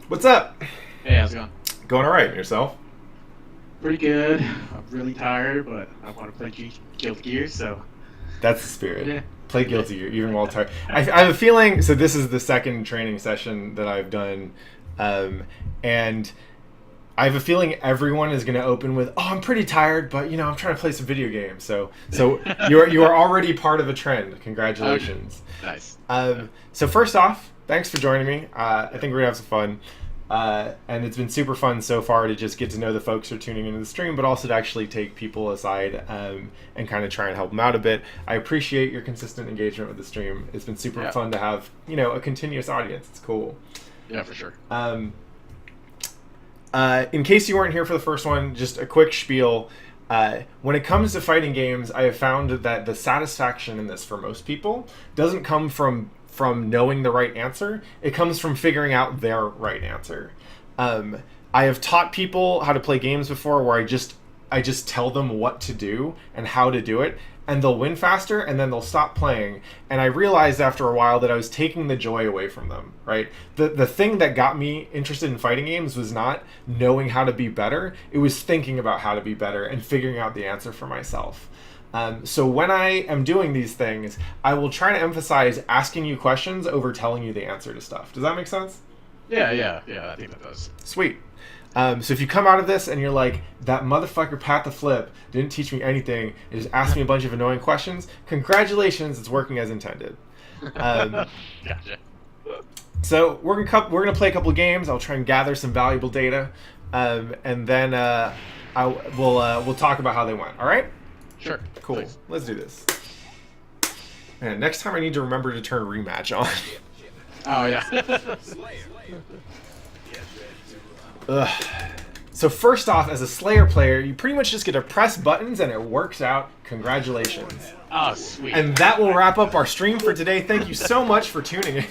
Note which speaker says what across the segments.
Speaker 1: What's up?
Speaker 2: Hey, how's it going?
Speaker 1: Going all right. Yourself?
Speaker 2: Pretty good. I'm really tired, but I want to play Guilty Gear, so
Speaker 1: That's the spirit.
Speaker 2: yeah.
Speaker 1: Play
Speaker 2: Yeah.
Speaker 1: Guilty Gear, even while tired. I have a feeling. So this is the second training session that I've done, and I have a feeling everyone is going to open with, "Oh, I'm pretty tired, but I'm trying to play some video games." So you are already part of a trend.
Speaker 2: Okay.
Speaker 1: Congratulations.
Speaker 2: Nice.
Speaker 1: So first off, thanks for joining me. I think we're gonna have some fun. And it's been super fun so far to just get to know the folks who are tuning into the stream, but also to actually take people aside and kind of try and help them out a bit. I appreciate your consistent engagement with the stream. It's been super
Speaker 2: Yeah.
Speaker 1: fun to have a continuous audience. It's cool.
Speaker 2: Yeah, for sure.
Speaker 1: In case you weren't here for the first one, just a quick spiel. When it comes to fighting games, I have found that the satisfaction in this for most people doesn't come from knowing the right answer. It comes from figuring out their right answer. I have taught people how to play games before where I just tell them what to do and how to do it, and they'll win faster, and then they'll stop playing. And I realized after a while that I was taking the joy away from them, right? The thing that got me interested in fighting games was not knowing how to be better. It was thinking about how to be better and figuring out the answer for myself. So when I am doing these things, I will try to emphasize asking you questions over telling you the answer to stuff. Does that make sense?
Speaker 2: Yeah. I think that does.
Speaker 1: Sweet. So if you come out of this and you're like, that motherfucker Pat the Flip didn't teach me anything, and just asked me a bunch of annoying questions, congratulations, it's working as intended.
Speaker 2: Gotcha.
Speaker 1: So we're gonna play a couple of games. I'll try and gather some valuable data, and then we'll talk about how they went. All right?
Speaker 2: Sure.
Speaker 1: Cool.
Speaker 2: Thanks.
Speaker 1: Let's do this. Man, next time I need to remember to turn rematch on.
Speaker 2: Oh yeah.
Speaker 1: Ugh. So first off, as a Slayer player, you pretty much just get to press buttons and it works out. Congratulations.
Speaker 2: Oh, sweet.
Speaker 1: And that will wrap up our stream for today. Thank you so much for tuning in.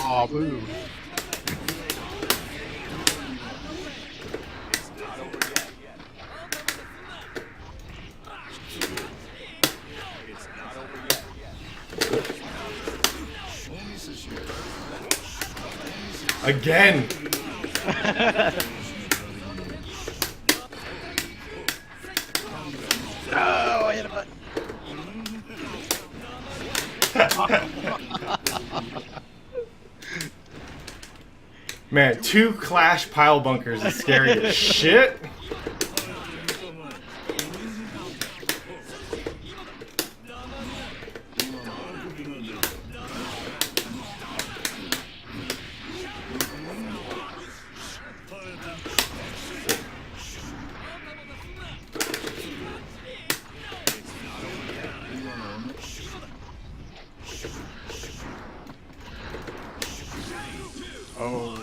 Speaker 2: Oh, boo.
Speaker 1: Again.
Speaker 2: Oh, I hit a button.
Speaker 1: Man, 2 Clash pile bunkers is scary as shit.
Speaker 2: Oh.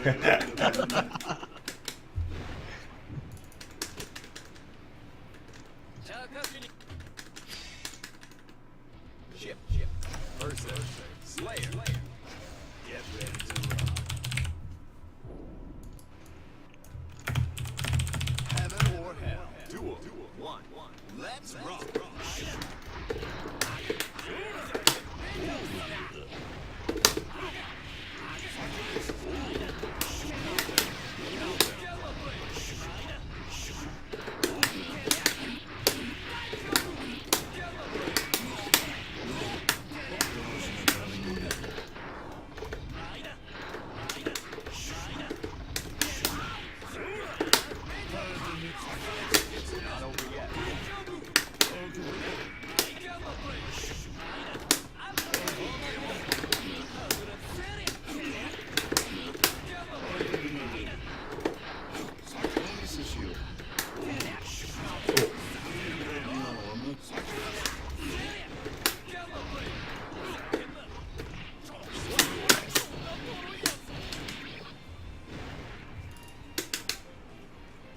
Speaker 3: Ship versus Slayer. Get ready to rock. Heaven or hell. Duel. One. Let's rock.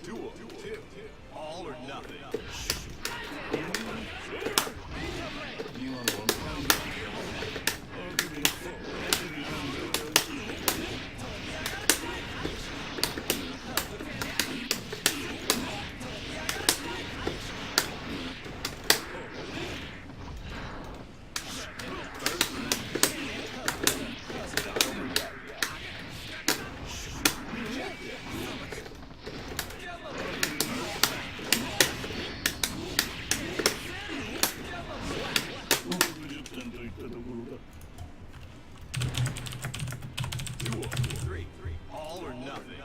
Speaker 3: Duel. All or nothing. Duel. Three. All or nothing.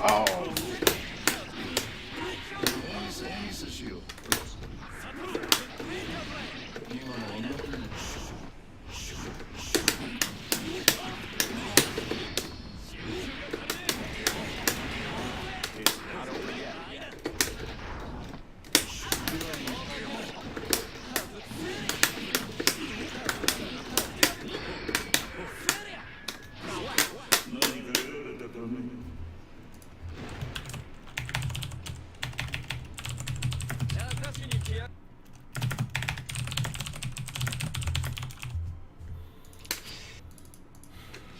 Speaker 1: Oh.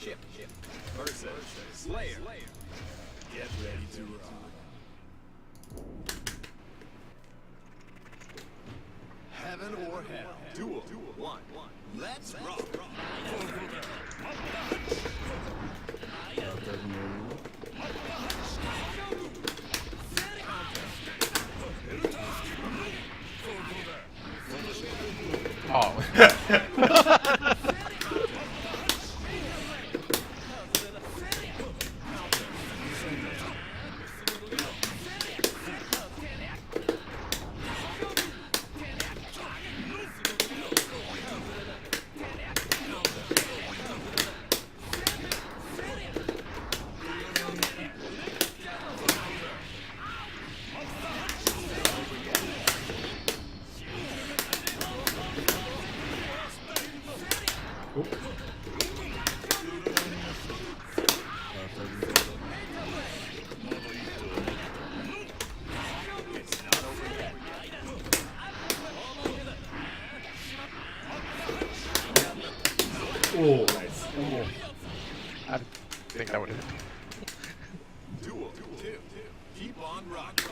Speaker 3: Ship versus Slayer. Get ready to rock. Heaven or hell. Duel. One. Let's rock.
Speaker 1: Oh. Oh, nice.
Speaker 2: Ooh. I think that would have.
Speaker 3: Duel. Keep on rocking.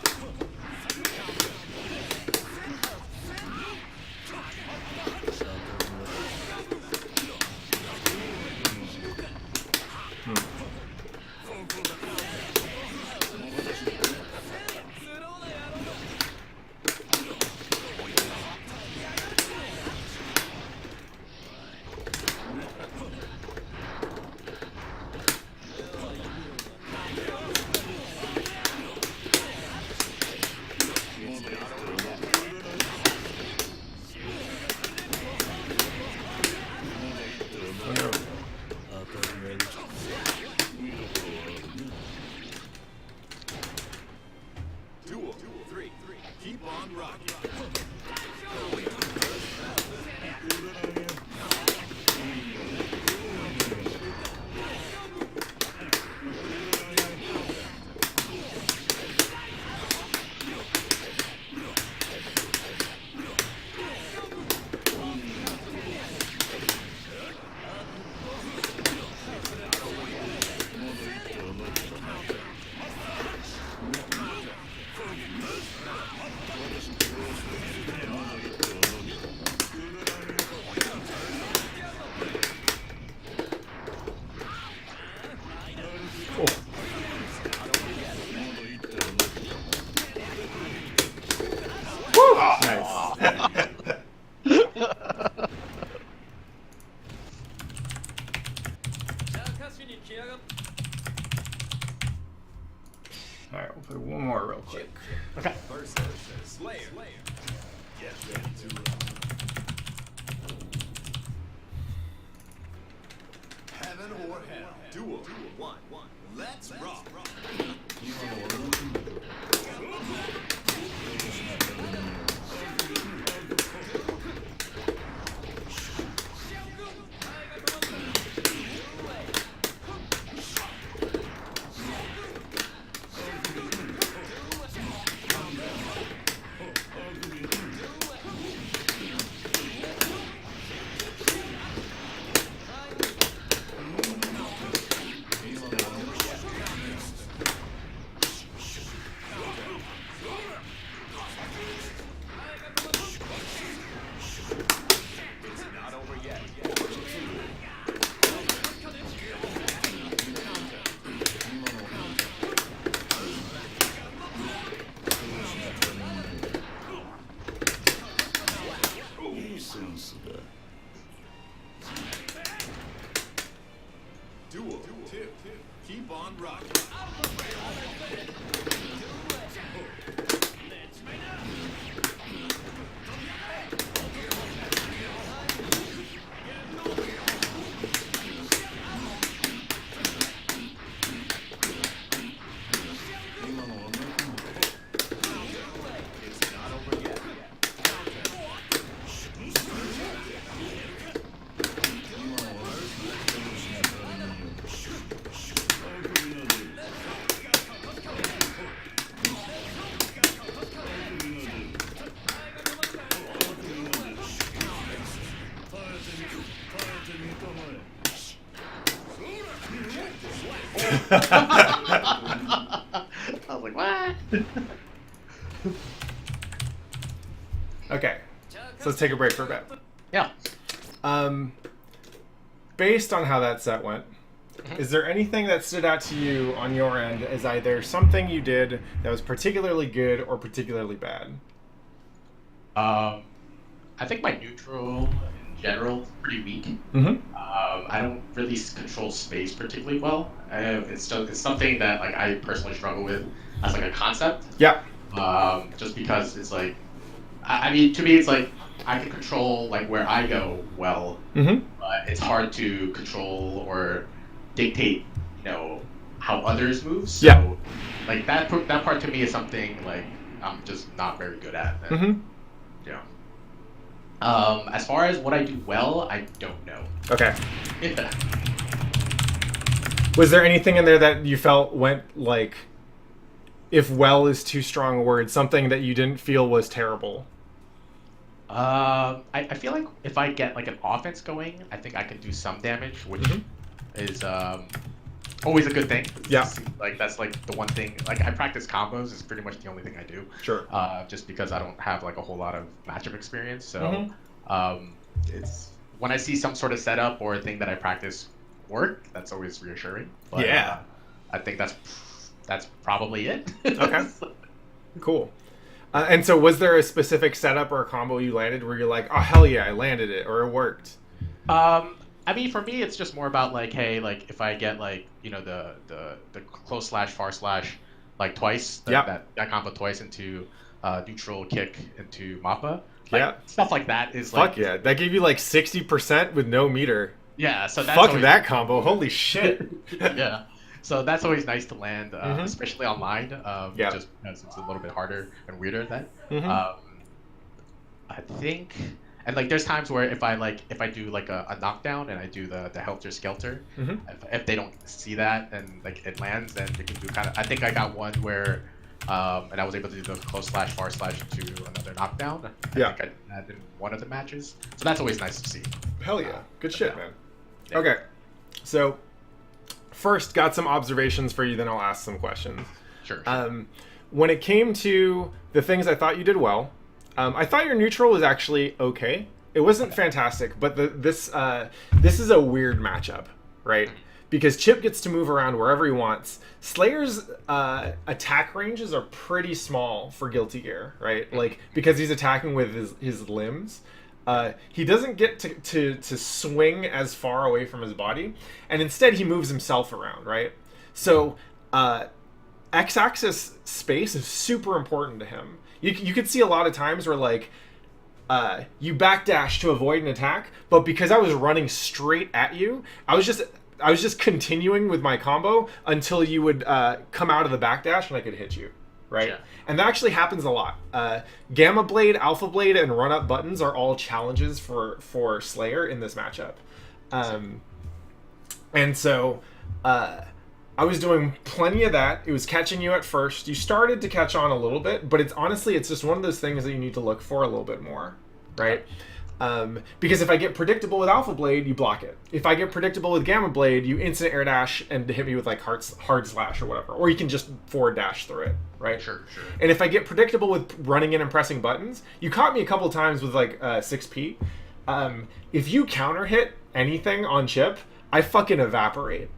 Speaker 3: one. Let's rock. It's not over yet. Duel 2. Keep on rocking. It's not over yet.
Speaker 2: I was like, what?
Speaker 1: Okay, so let's take a break for a bit.
Speaker 2: Yeah.
Speaker 1: Based on how that set went, is there anything that stood out to you on your end as either something you did that was particularly good or particularly bad?
Speaker 2: I think my neutral in general is pretty weak. I don't really control space particularly well. It's something that like I personally struggle with as like a concept.
Speaker 1: Yeah.
Speaker 2: Just because it's like, I mean, to me, it's like I can control like where I go well, but it's hard to control or dictate, how others move. So,
Speaker 1: Yeah.
Speaker 2: like that part to me is something like I'm just not very good at. And, as far as what I do well, I don't know.
Speaker 1: Okay.
Speaker 2: Yeah.
Speaker 1: Was there anything in there that you felt went like, if well is too strong a word, something that you didn't feel was terrible?
Speaker 2: I feel like if I get like an offense going, I think I can do some damage, which is always a good thing.
Speaker 1: Yeah.
Speaker 2: Like that's like the one thing. Like I practice combos is pretty much the only thing I do.
Speaker 1: Sure.
Speaker 2: Just because I don't have like a whole lot of matchup experience, so it's when I see some sort of setup or a thing that I practice work, that's always reassuring. But,
Speaker 1: Yeah.
Speaker 2: I think that's probably it.
Speaker 1: Okay. Cool. And so was there a specific setup or a combo you landed where you're like, oh, hell yeah, I landed it, or it worked?
Speaker 2: I mean, for me, it's just more about like, hey, like if I get like, the close slash, far slash, like twice, that combo twice into neutral kick into Mappa. Like, stuff like that is like.
Speaker 1: Fuck yeah, that gave you like 60% with no meter.
Speaker 2: Yeah, so that's
Speaker 1: Fuck
Speaker 2: always,
Speaker 1: that combo, holy shit.
Speaker 2: Yeah. So that's always nice to land, especially online, just because it's a little bit harder and weirder then. I think, and like there's times where if I do like a knockdown and I do the helter skelter, if they don't see that and like it lands, then you can do kind of. I think I got one where, and I was able to do the close slash far slash to another knockdown. I think I did that in one of the matches, so that's always nice to see.
Speaker 1: Hell yeah, good shit, man. Yeah. Okay, so. First, got some observations for you, then I'll ask some questions.
Speaker 2: Sure.
Speaker 1: When it came to the things I thought you did well, I thought your neutral was actually okay. It wasn't fantastic, but this is a weird matchup, right? Because Chip gets to move around wherever he wants. Slayer's attack ranges are pretty small for Guilty Gear, right? Like, because he's attacking with his limbs. He doesn't get to swing as far away from his body, and instead he moves himself around, right? So x-axis space is super important to him. You could see a lot of times where like you backdash to avoid an attack, but because I was running straight at you, I was just just continuing with my combo until you would come out of the backdash and I could hit you, right?
Speaker 2: Yeah.
Speaker 1: And that actually happens a lot. Gamma Blade, Alpha Blade, and run up buttons are all challenges for Slayer in this matchup. And so I was doing plenty of that. It was catching you at first. You started to catch on a little bit, but it's just one of those things that you need to look for a little bit more, right? Because if I get predictable with Alpha Blade, you block it. If I get predictable with Gamma Blade, you instant air dash and hit me with like hard slash or whatever. Or you can just forward dash through it, right?
Speaker 2: Sure.
Speaker 1: And if I get predictable with running in and pressing buttons, you caught me a couple times with like 6P. If you counter hit anything on chip, I fucking evaporate.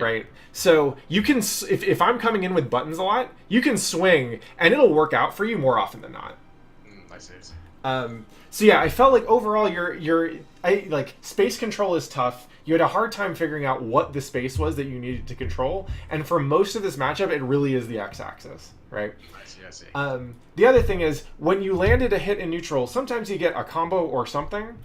Speaker 1: Right, so you can if I'm coming in with buttons a lot, you can swing and it'll work out for you more often than not.
Speaker 2: I see.
Speaker 1: So yeah, I felt like overall like space control is tough. You had a hard time figuring out what the space was that you needed to control, and for most of this matchup, it really is the x-axis, right?
Speaker 2: I see.
Speaker 1: The other thing is when you landed a hit in neutral, sometimes you get a combo or something.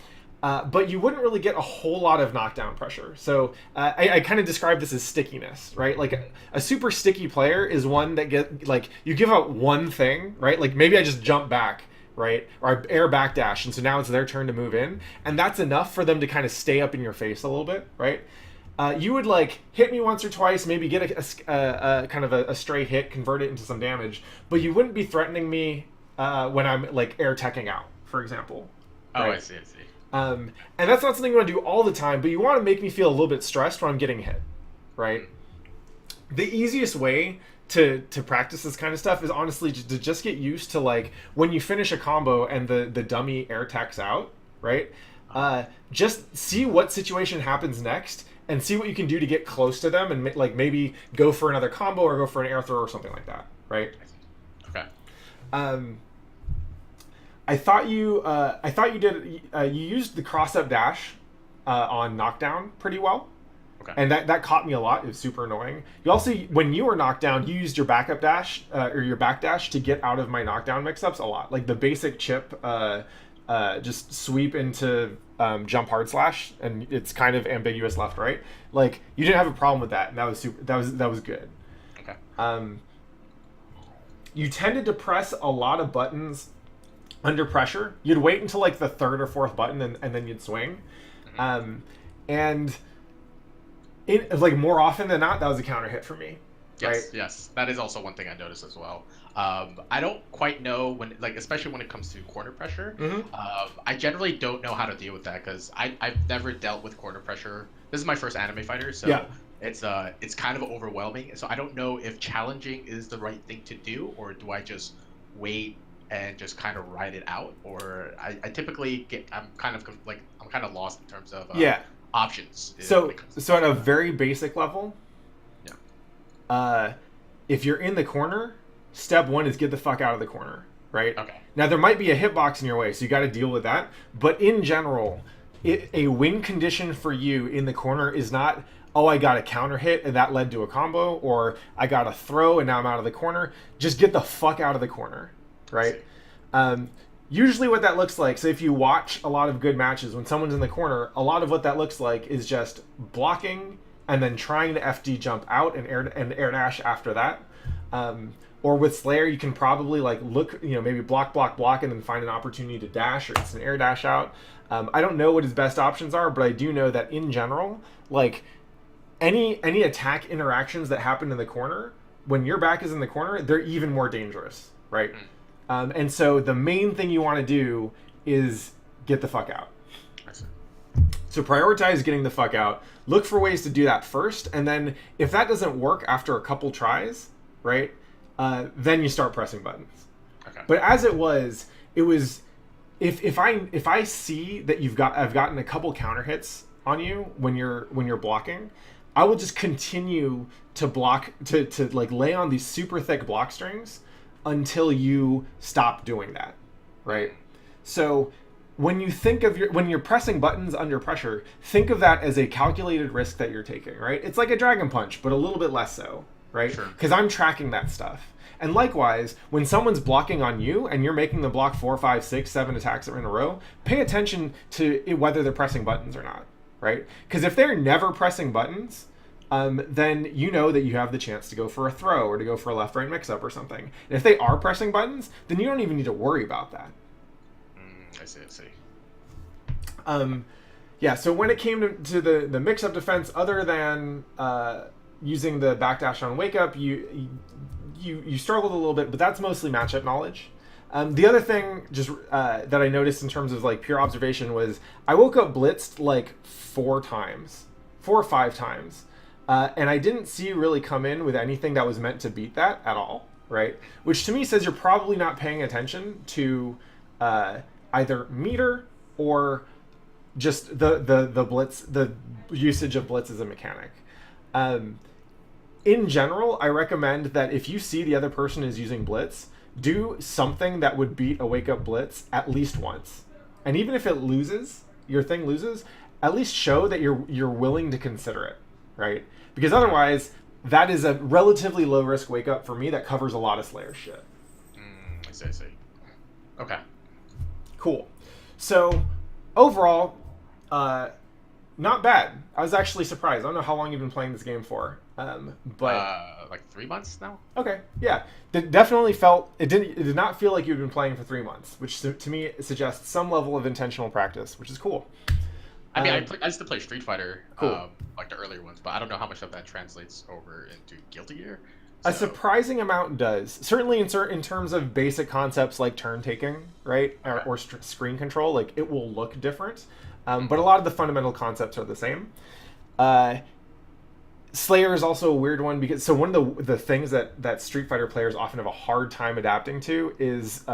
Speaker 1: But you wouldn't really get a whole lot of knockdown pressure. So I kind of describe this as stickiness, right? Like a super sticky player is one that like you give up one thing, right? Like maybe I just jump back, right? Or I air backdash, and so now it's their turn to move in, and that's enough for them to kind of stay up in your face a little bit, right? You would like hit me once or twice, maybe get a kind of a stray hit, convert it into some damage, but you wouldn't be threatening me when I'm like air teching out, for example.
Speaker 2: Right?
Speaker 1: Oh,
Speaker 2: I see.
Speaker 1: And that's not something you want to do all the time, but you want to make me feel a little bit stressed when I'm getting hit, right? The easiest way to practice this kind of stuff is honestly to just get used to like when you finish a combo and the dummy air techs out, right? Just see what situation happens next and see what you can do to get close to them and like maybe go for another combo or go for an air throw or something like that, right?
Speaker 2: Okay.
Speaker 1: I thought you did. You used the cross-up dash on knockdown pretty well,
Speaker 2: Okay.
Speaker 1: and that caught me a lot. It was super annoying. You also, when you were knocked down, you used your backup dash or your back dash to get out of my knockdown mix-ups a lot. Like the basic chip, just sweep into jump hard slash, and it's kind of ambiguous left right. Like you didn't have a problem with that, and that was super. That was good.
Speaker 2: Okay.
Speaker 1: You tended to press a lot of buttons under pressure. You'd wait until like the third or fourth button and then you'd swing. And it like more often than not, that was a counter hit for me.
Speaker 2: Yes,
Speaker 1: right?
Speaker 2: yes. That is also one thing I noticed as well. I don't quite know when, like, especially when it comes to corner pressure. I generally don't know how to deal with that because I've never dealt with corner pressure. This is my first anime fighter, so
Speaker 1: yeah.
Speaker 2: It's kind of overwhelming. So I don't know if challenging is the right thing to do, or do I just wait and just kind of ride it out, or I typically I'm kind of lost in terms of options.
Speaker 1: So at a very basic level, if you're in the corner, step one is get the fuck out of the corner, right?
Speaker 2: Okay.
Speaker 1: Now there might be a hitbox in your way, so you got to deal with that. But in general, a win condition for you in the corner is not, oh, I got a counter hit and that led to a combo, or I got a throw and now I'm out of the corner. Just get the fuck out of the corner. Right? Usually what that looks like, so if you watch a lot of good matches, when someone's in the corner, a lot of what that looks like is just blocking and then trying to FD jump out and air dash after that. Or with Slayer, you can probably like look, maybe block, and then find an opportunity to dash, or it's an air dash out. I don't know what his best options are, but I do know that in general, like any attack interactions that happen in the corner, when your back is in the corner, they're even more dangerous, right? And so the main thing you want to do is get the fuck out. So prioritize getting the fuck out. Look for ways to do that first, and then if that doesn't work after a couple tries, right, then you start pressing buttons.
Speaker 2: Okay.
Speaker 1: But as it was if I see that I've gotten a couple counter hits on you when you're blocking, I will just continue to block to like lay on these super thick block strings until you stop doing that, right? So when you think of when you're pressing buttons under pressure, think of that as a calculated risk that you're taking, right? It's like a dragon punch, but a little bit less so, right?
Speaker 2: Sure.
Speaker 1: Because I'm tracking that stuff. And likewise, when someone's blocking on you and you're making them block 4, 5, 6, 7 attacks in a row, pay attention to whether they're pressing buttons or not, right? Because if they're never pressing buttons, then you know that you have the chance to go for a throw or to go for a left-right mix-up or something. And if they are pressing buttons, then you don't even need to worry about that.
Speaker 2: I see.
Speaker 1: Yeah, so when it came to the mix-up defense, other than using the backdash on wake-up, you struggled a little bit, but that's mostly matchup knowledge. The other thing just that I noticed in terms of like pure observation was I woke up blitzed like 4 or 5 times. And I didn't see you really come in with anything that was meant to beat that at all, right? Which to me says you're probably not paying attention to either meter or just the blitz, the usage of blitz as a mechanic. In general, I recommend that if you see the other person is using blitz, do something that would beat a wake up blitz at least once. And even if it loses, your thing loses, at least show that you're willing to consider it, right? Because otherwise, that is a relatively low risk wake up for me that covers a lot of Slayer shit.
Speaker 2: I see. Okay.
Speaker 1: Cool. So overall, not bad. I was actually surprised. I don't know how long you've been playing this game for, but
Speaker 2: like 3 months now.
Speaker 1: Okay, yeah, it definitely felt it did not feel like you'd been playing for 3 months, which to me suggests some level of intentional practice, which is cool.
Speaker 2: I mean, I used to play Street Fighter,
Speaker 1: cool.
Speaker 2: like the earlier ones, but I don't know how much of that translates over into Guilty Gear.
Speaker 1: A surprising amount does. Certainly in terms of basic concepts like turn taking, right, or screen control, like it will look different, but a lot of the fundamental concepts are the same. Slayer is also a weird one because one of the things that Street Fighter players often have a hard time adapting to is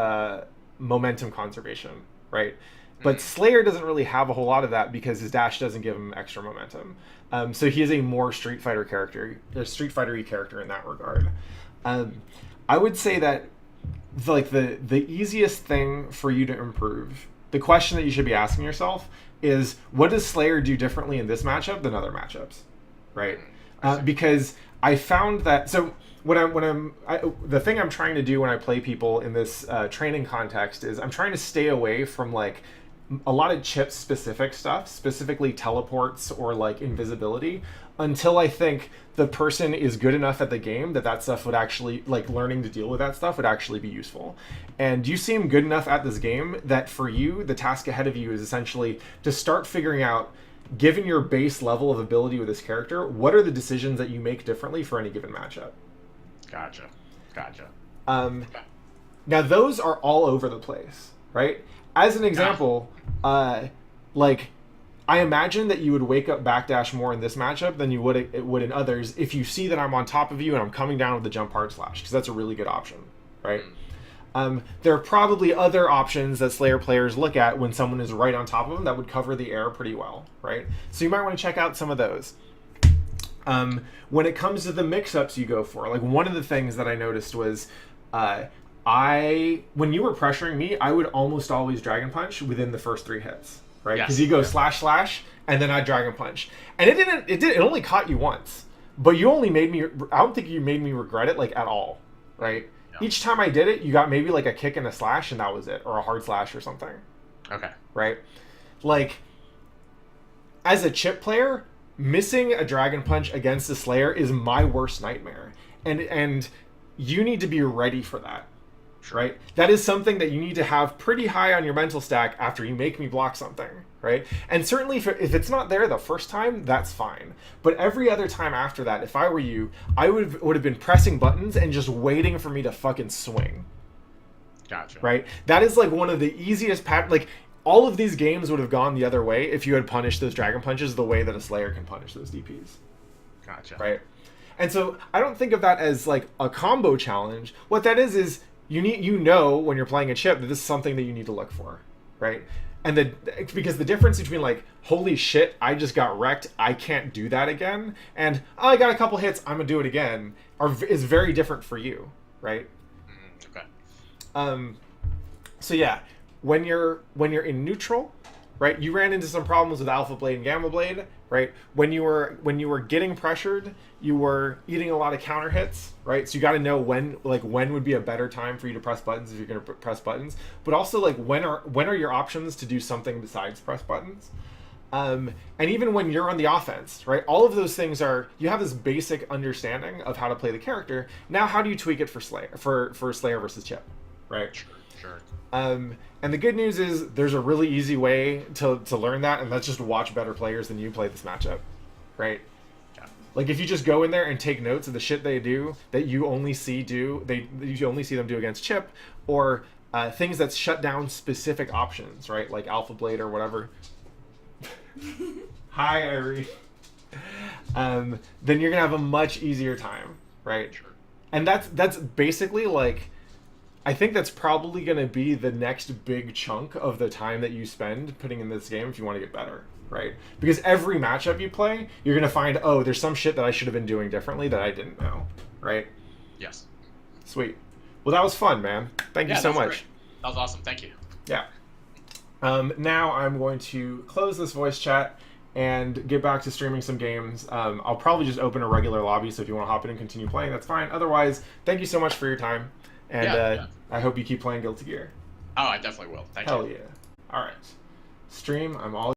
Speaker 1: momentum conservation, right? But Slayer doesn't really have a whole lot of that because his dash doesn't give him extra momentum. So he is a more Street Fighter character, a Street Fighter-y character in that regard. I would say that the easiest thing for you to improve, the question that you should be asking yourself is, what does Slayer do differently in this matchup than other matchups, right? Because I found that the thing I'm trying to do when I play people in this training context is I'm trying to stay away from like a lot of chip specific stuff, specifically teleports or like invisibility, until I think the person is good enough at the game that stuff would actually, like learning to deal with that stuff would actually be useful. And you seem good enough at this game that for you, the task ahead of you is essentially to start figuring out, given your base level of ability with this character, what are the decisions that you make differently for any given matchup?
Speaker 2: Gotcha.
Speaker 1: Now those are all over the place, right? As an example, like I imagine that you would wake up backdash more in this matchup than you would in others if you see that I'm on top of you and I'm coming down with the jump hard slash, because that's a really good option, right? There are probably other options that Slayer players look at when someone is right on top of them that would cover the air pretty well, right? So you might want to check out some of those. When it comes to the mix-ups you go for, like one of the things that I noticed was when you were pressuring me, I would almost always Dragon Punch within the first 3 hits, right? Because you go slash, and then I Dragon Punch. And it only caught you once, but you only made me, I don't think you made me regret it like at all, right? Each time I did it, you got maybe like a kick and a slash, and that was it, or a hard slash or something.
Speaker 2: Okay.
Speaker 1: Right? Like, as a chip player, missing a Dragon Punch against a Slayer is my worst nightmare. And you need to be ready for that. Right? That is something that you need to have pretty high on your mental stack after you make me block something, right? And certainly if it's not there the first time, that's fine. But every other time after that, if I were you, I would have been pressing buttons and just waiting for me to fucking swing.
Speaker 2: Gotcha.
Speaker 1: Right? That is like one of the easiest like all of these games would have gone the other way if you had punished those Dragon Punches the way that a Slayer can punish those DPs.
Speaker 2: Gotcha.
Speaker 1: Right? And so I don't think of that as like a combo challenge. What that is you know when you're playing a chip that this is something that you need to look for, right? And because the difference between like, holy shit, I just got wrecked, I can't do that again, and I got a couple hits, I'm gonna do it again, is very different for you, right?
Speaker 2: Okay.
Speaker 1: So yeah, when you're in neutral, right? You ran into some problems with Alpha Blade and Gamma Blade, right? When you were getting pressured, you were eating a lot of counter hits, right? So you got to know when would be a better time for you to press buttons if you're going to press buttons, but also like when are your options to do something besides press buttons? And even when you're on the offense, right? All of those things are, you have this basic understanding of how to play the character. Now, how do you tweak it for Slayer versus Chip, right?
Speaker 2: Sure.
Speaker 1: And the good news is there's a really easy way to learn that, and that's just watch better players than you play this matchup, right?
Speaker 2: Yeah.
Speaker 1: Like if you just go in there and take notes of the shit they do that you only see them do against Chip, or things that shut down specific options, right? Like Alpha Blade or whatever. Hi, Irie. Then you're gonna have a much easier time, right?
Speaker 2: Sure.
Speaker 1: And that's basically like, I think that's probably gonna be the next big chunk of the time that you spend putting in this game if you want to get better, right? Because every matchup you play, you're gonna find, oh, there's some shit that I should have been doing differently that I didn't know, right?
Speaker 2: Yes.
Speaker 1: Sweet. Well, that was fun, man. Thank you so much.
Speaker 2: Great. That was awesome. Thank you.
Speaker 1: Yeah. Now I'm going to close this voice chat and get back to streaming some games. I'll probably just open a regular lobby, so if you want to hop in and continue playing, that's fine. Otherwise, thank you so much for your time, and I hope you keep playing Guilty Gear.
Speaker 2: Oh, I definitely will. Thank you.
Speaker 1: Hell yeah. All right. Stream, I'm all